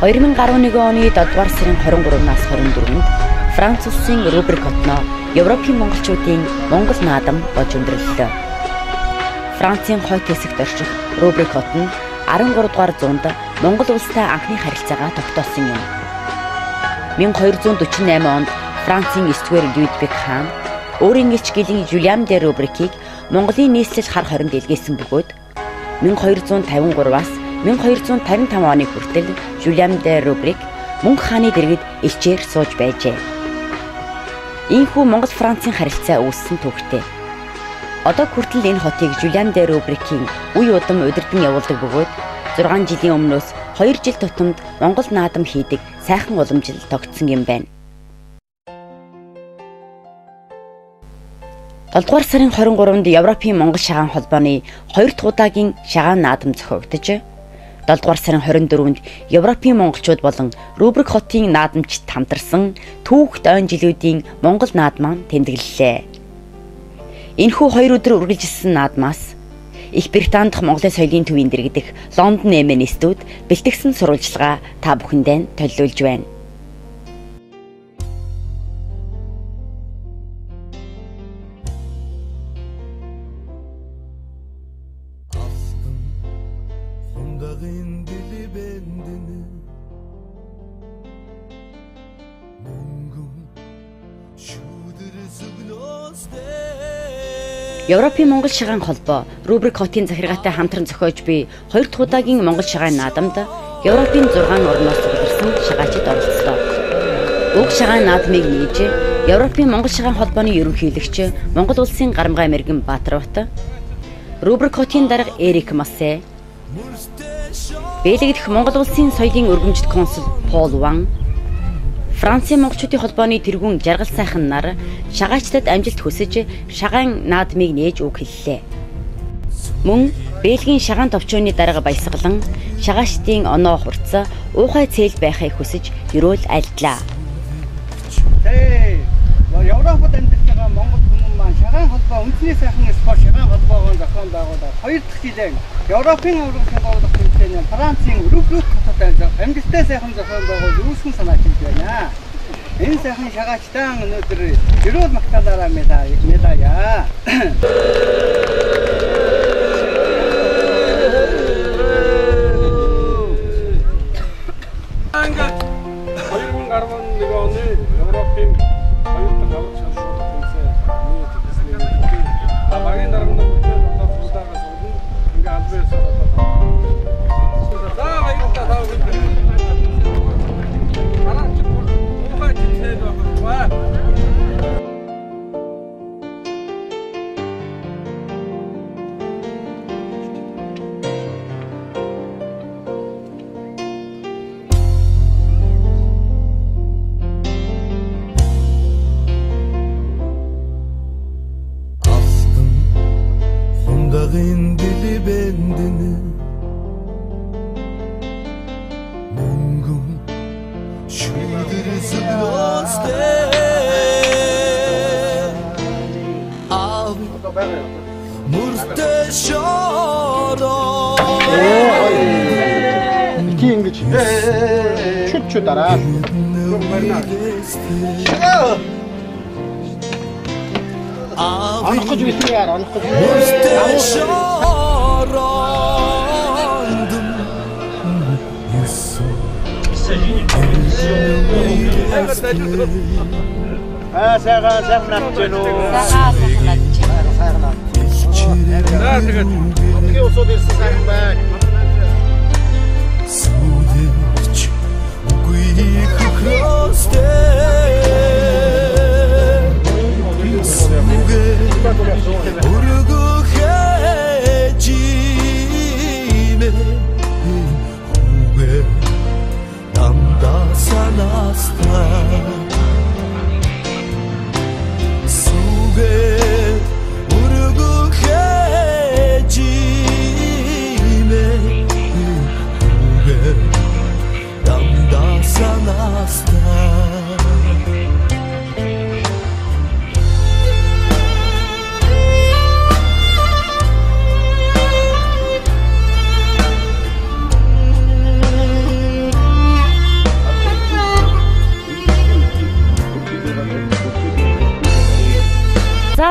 2011 оны 7 дугаар сарын 23-наас 24-нд Франц улсын Рубрик хотноо Европын монголчуудын Монгол наадам болж өндөрлөлөө. Францын хойд хэсэгт орших Рубрик хот нь 13 дугаар зуунд Монгол улстай анхны харилцаагаа тогтоосон юм. 1248 онд Францын 9-р Людвиг хаан өөрийн элч гэлэн Жюлиан де Рубрикийг Монголын нийслэл хар хоринд илгээсэн бөгөөд 1253-аас 1255 оны хүртэл Жюлиан де Рубрик мөнх хааны дэргэд элчээр сууж байжээ. Ийхүү Монгол-Францын харилцаа үүссэн түүхтэй. Одоо хүртэл энэ хотыг Жюлиан де Рубрикийн үе удам удирдан явуулдаг бөгөөд 6 жилийн өмнөөс 2 жил тутамд Монгол наадам хийдэг сайхан уламжил тогтсон юм байна. 7 дугаар сарын 23-нд Европын Монгол шагаан холбооны 2 дахь удаагийн шагаан наадам зохиогдож 7 дугаар сарын 24-нд Европын монголчууд болон Рубрик хотын наадамчид хамтарсан түүхт он жилүүдийн Монгол наадмаа тэмдэглэлээ. Энэхүү 2 өдөр үргэлжилсэн наадмаас Их Британи дахь Монголын соёлын төвийн дэргэдэх Лондон эмэнистүүд бэлтгэсэн сурвалжлага та бүхэндээ төлөвлөж байна. Европын Монгол шагаан холбоо Рубрик хотын захиргаатай хамтран зохиож буй 2 дахь удаагийн Монгол шагаан наадамд Европын 6 орноос улирсан шагаачид оролцлоо. Уг шагаан наадмыг нээж Европын Монгол шагаан холбооны ерөнхийлөгч Монгол улсын Гарамгай мэргэн Баатарбат, Рубрик хотын дарга Эрик Массе, Бэлэгдэх Монгол улсын соёлын өргөмжит консул Пол Ван, Францын монголчуудын холбооны тэргүүн жаргал сайхан нар шагаачдад амжилт хүсэж шагаан наадмыг нээж үг хэллээ. Мөн Бэлгийн шагаан товчооны дарга баясгалан шагаачдын оноо хурц уухай цээл байхыг хүсэж ерөөл альдлаа. Европод амьдарч байгаа монгол хүмүүс маань шагаан холбоо үндэсний сайхан спорт шагаан холбоогоо зохион байгуулаад 2 дахь жилийн Европын аврал шагаалгах тэмцээний Францын Рубрик хотод амжилттай сайхан зохион байгуул үүсгэн санаачилж байна. Энэ сайхан шагаачтан өнөөдөр ерөөл магтаалаараа медаяа. 2011 оны Европын хоёрдугаар аврал шагаалгах тэмцээний багийн дарганы удаагаас өмнө ингээ албаасаа Чуть-чуть дараа. Анх гэж байсан яар, анх гэж. Сайхан тэгээд усууд ирсэн сайхан байна.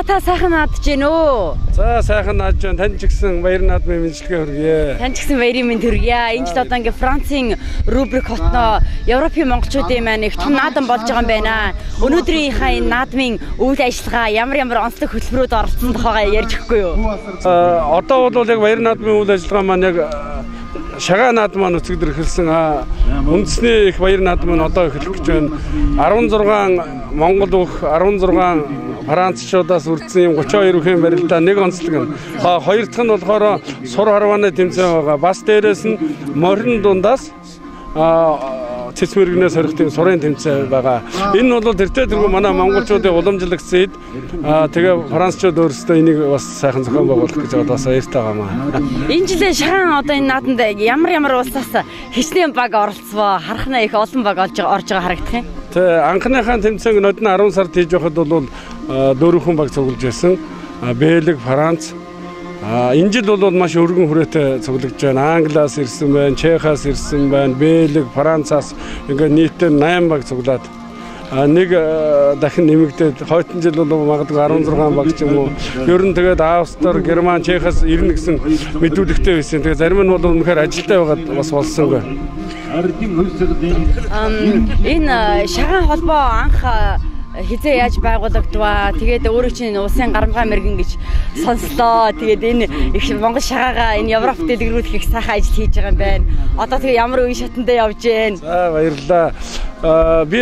та сайхан наадж гэнэ үү? За сайхан наадж байна. Тань ч гэсэн баяр наадмын мэдлэгээ хүргэе. Тань ч гэсэн баярын мэнд хүргэе. Энэ жил одоо ингээ Францын рубрик хотноо Европын монголчуудын маань их том наадам болж байгаа юм байна. Өнөөдрийнхээ энэ наадмын үйл ажиллагаа ямар онцлог хөтөлбөрүүд оролцсон тухайгаа ярьж өгөхгүй юу? Одоо бол яг баяр наадмын үйл ажиллагаа маань яг шагаа наадам маань өцөгдөр эхэлсэн. Үндэсний их баяр наадам нь одоо эхлэх гэж байна. 16 монгол бүх 16 францчуудаас үрдсэн 32 бүхэн барилдаа нэг онцлог нь. Хоёр дахь нь болохоор сур харвааны тэмцээн байгаа. Бас дээрээс нь морин дундаас цэц мэрэгнээс хоригтын сурын тэмцээн байгаа. Энэ бол тэртээ тэргүй манай монголчуудын уламжлагдсан хэд тэгээ францчууд өөрсдөө энийг бас сайхан зохион байгуулах гэж бас баяртай байгаамаа. Энэ жилийн шагаан одоо энэ нааданд ямар улсаас хичнээн баг оролцвоо харахна их олон баг орж байгаа харагдах юм. Тэ анхныхаа тэмцээн нодны 10 сард хийж байхад бол 4 хүн баг цуглаж байсан. Бэлэг, Франц. Энэ жил бол маш өргөн хүрээтэй цуглаж байна. Англиас ирсэн байна, Чехаас ирсэн байна, Бэлэг, Францаас ингээд нийтээр 8 баг цуглаад нэг дахин нэмэгдээд хойдон жил бол магадгүй 16 баг ч юм уу. Ер нь тэгээд Австри, Герман, Чехаас ирнэ гэсэн мэдүүлэгтэй байсан. Тэгээд зарим нь бол үнэхээр ажилтай байгаад бас болсонгүй. Энэ шагаан холбоо анх хизээ яаж байгуулагдваа. Тэгээд өөрөө чинь улсын гарамгай мэргэн гэж сонслоо. Тэгээд энэ их Монгол шагаагаа энэ Европт дэлгэрүүлэх их сайхан ажил хийж байгаа юм байна. Одоо тэгээ ямар үе шатандаа явж байна. За баярлалаа. Би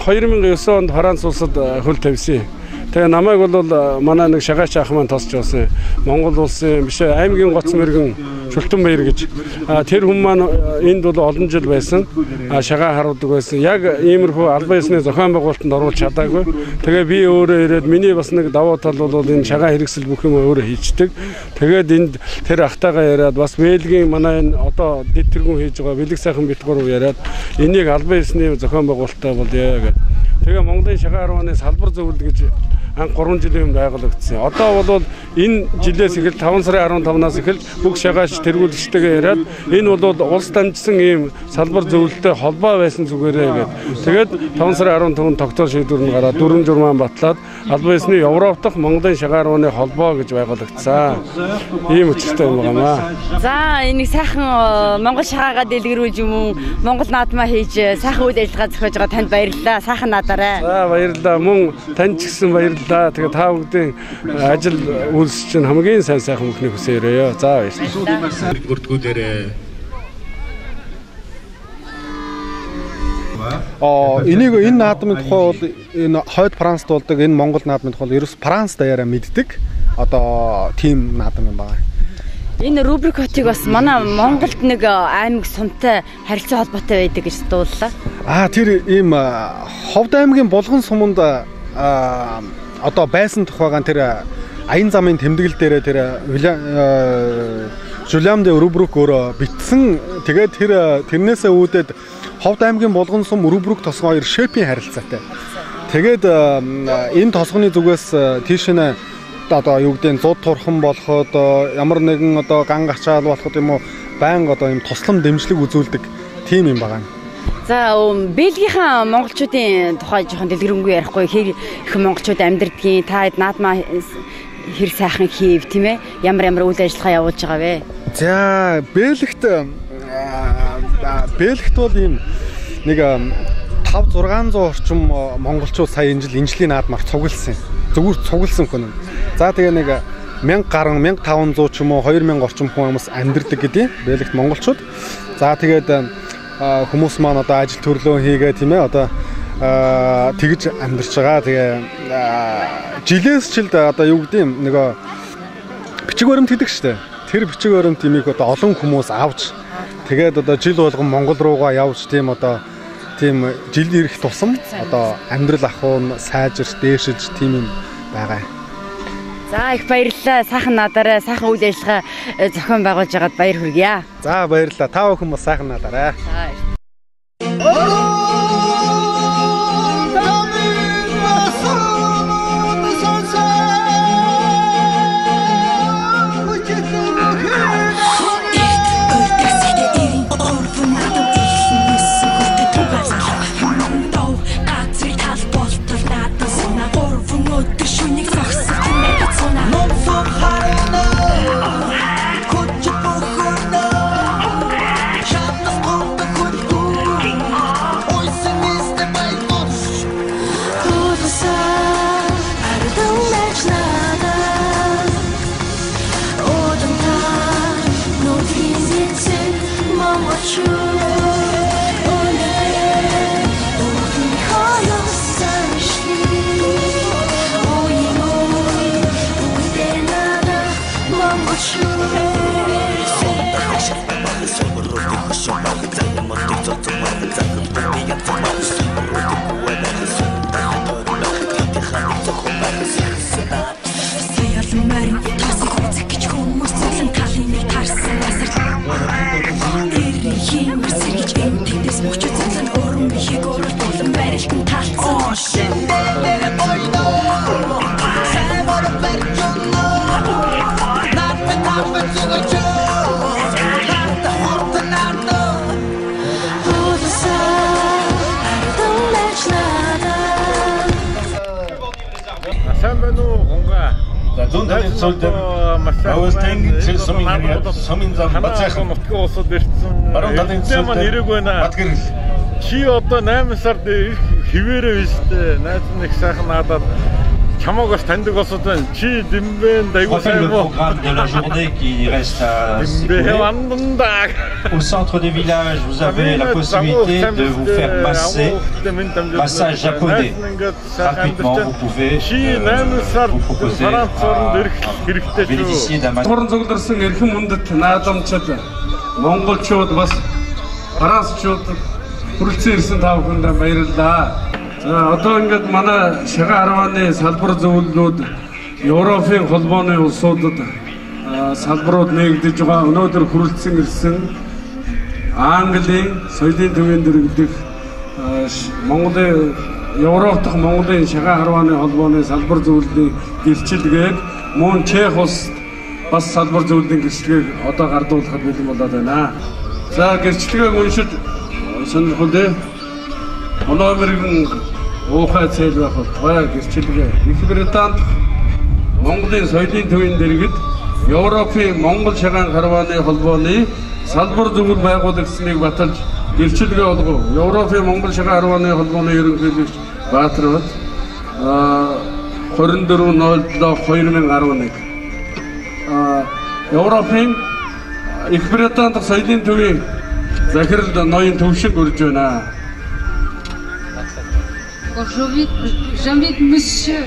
2009 онд Франц улсад хөл тавьсан. Тэгээ намайг бол манай нэг шагаач ах маань тосч байсан. Монгол улсын биш аймгийн гоц мэргэн Шүлтэн баяр гэж. Тэр хүн маань энд бол олон жил байсан. Шагаа харуулдаг байсан. Яг иймэрхүү албан ёсны зохион байгуулалтанд оруулж чадаагүй. Тэгээ би өөрөө ирээд миний бас нэг давуу тал бол энэ шагаа хэрэгсэл бүх юм өөрөө хийчдэг. Тэгээд энд тэр ахтайгаа яриад бас Бэлгийн манай энэ одоо дэд тэргүүн хийж байгаа бэлэг сайхан битгүүр яриад энийг албан ёсны зохион байгуулалтаа бол яа гэдэг. Тэгээ Монголын шагаа харваны салбар зөвлөл гэж анх 3 жилийн өмнө байгуулагдсан. Одоо бол энэ жилээс эхэл 5 сарын 15-наас эхэл бүх шагаач тэргүүлэгчтэйгээ яриад энэ бол улс дамжсан ийм салбар зөвлөлтөй холбоо байсан зүгээрээ гэдэг. Тэгээд 5 сарын 15-нд тогтоол шийдвэр нь гараад дүрм журмаан батлаад албан ёсны Европ дахь Монголын шагаа харваны холбоо гэж байгуулагдсан. Ийм өчтэй юм байнамаа. За энийг сайхан Монгол шагаагаа дэлгэрүүлж юм уу? Монгол наадмаа хийж сайхан үйл ажиллагаа зохиож байгаа танд баярлалаа. Сайхан наадараа. За баярлалаа. Мөн танд ч гэсэн баярлалаа. Тэгээ та бүдгийн ажил үйлс чинь хамгийн сайхан бүхний хүсээрээ. За баярлалаа. Бүртгүүлээрээ. Энийг энэ наадмын тухай бол энэ хойд Францд болдог энэ Монгол наадмын тухай ерөөс Франц даяараа мэддэг. Одоо тим наадам юм байна. Энэ рубрик хотыг бас манай Монголд нэг аймаг сумтай харилцаа холбоотой байдаг гэж дууллаа. Тэр ийм Ховд аймгийн Булган суманд одоо байсан тухайгаан тэр аян замын тэмдэглэл дээрээ тэр Жулиам де рубрик өөрөө битсэн. Тэгээд тэрнээсээ үүдээд Ховд аймгийн Булган сум рубрик тосгоо хоёр шепийн харилцаатай. Тэгээд энэ тосгоны зүгээс тийш нэ одоо юу гэдэг нь зуд турхан болоход ямар нэгэн одоо ган гачаал болоход юм уу байнга одоо юм туслам дэмжлэг үзүүлдэг тим юм байгаа. За Бэлгийнхаа монголчуудын тухай жоохон дэлгэрэнгүй ярихгүй их монголчууд амьдардгийн та наадмаа хэр сайхан хийв тийм ээ ямар үйл ажиллагаа явуулж байгаа вэ? За Бэлэгт бол ийм нэг 500-600 орчим монголчууд сая энэ жилийн наадмаар цугласан. Зүгээр цугласан хүн. За тэгээ нэг 1000 гаруй 1500 ч юм уу 2000 орчим хүмүүс амьдардаг гэдэг Бэлэгт монголчууд. За тэгээд хүмүүс маань одоо ажил төрлөө хийгээ тийм ээ одоо тэгж амьдарч байгаа. Тэгээ жилээс жилд одоо юу гэдэг юм нөгөө бичиг баримт гэдэг штэ. Тэр бичиг баримт имийг одоо олон хүмүүс авч тэгээд одоо жил болгон Монгол руугаа явж тийм одоо тийм жилд ирэх тусам одоо амьдрал ахуйн сайжирч дээшиж тийм юм байгаа. За их баярлалаа. Сайхан надараа, сайхан үйл ажиллагаа зохион байгуулж байгаад баяр хүргье. За баярлалаа. Та бүхэн бас сайхан надараа. Шүнийг зогсох Чи одоо 8 сард хിവэрээ вэстэй найз нэг сайхан надад чамаг бас таньдаг болсод байна. Чи дэмбэн дайгуу сайн Le programme de la journée qui reste au centre du village, vous avez la possibilité de vous faire masser, massage japonais. Gratuitement, vous pouvez vous proposer à bénéficier d'un massage. Хүрэлцэн ирсэн та бүхэнд баярлалаа. За одоо ингээд манай Шага 10-ны салбар зөвлөлүүд Европын холбооны улсуудад салбарууд нэгдэж байгаа. Өнөөдөр хүрэлцэн ирсэн Английн соёлын төвийн дэргэдэх Монголын Европ дахь Монголын Шага 10-ны холбооны салбар зөвлөлийн гэрчлэгийг мөн Чех улс бас салбар зөвлөлийн гэрчлэгийг одоо гардуулахад бэлэн болоод байна. За гэрчлэгийг уншиж сонирхолтой Монголын уухай цэл байх бай гэрчлэгээ Их Британд Монголын соёлын төвийн дэргэд Европын Монгол Шагаан Караваны холбооны салбар зөвлөл байгуулагчныг баталж гэрчлэгээ олгов. Европын Монгол Шагаан Караваны холбооны ерөнхийлөгч Баатарбат 24/07/2011 Европын Их Британд соёлын төвийн J'invite Monsieur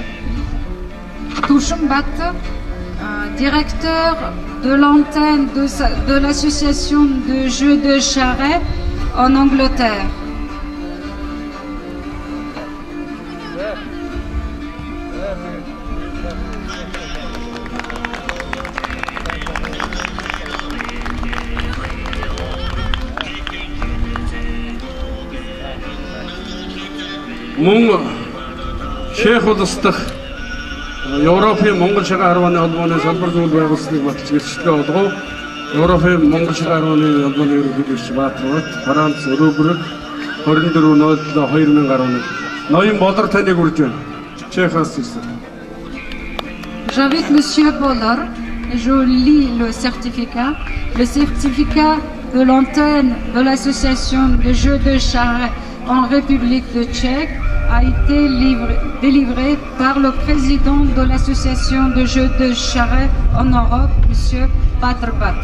Touchembat, directeur de l'antenne de l'association de jeux de charrette en Angleterre. Мөн Чех улс дахь Европын Монгол Шагаан 10-ны холбооны салбар зөвлөл байгуулалтыг баталж гэрчлэгээ олгов. Европын Монгол Шагаан 10-ны холбооны ерөнхийлөгч Баатарбат Франц Рубрик 24/07/2011 ноён болор таныг үрж байна. Чехаас ирсэн. J'invite Monsieur Boller, je lis le certificat. Le certificat de l'antenne de l'association de jeux de charrette en République de Tchèque a été délivré par le président de l'association de jeux de charrette en Europe, M. Bátorbat.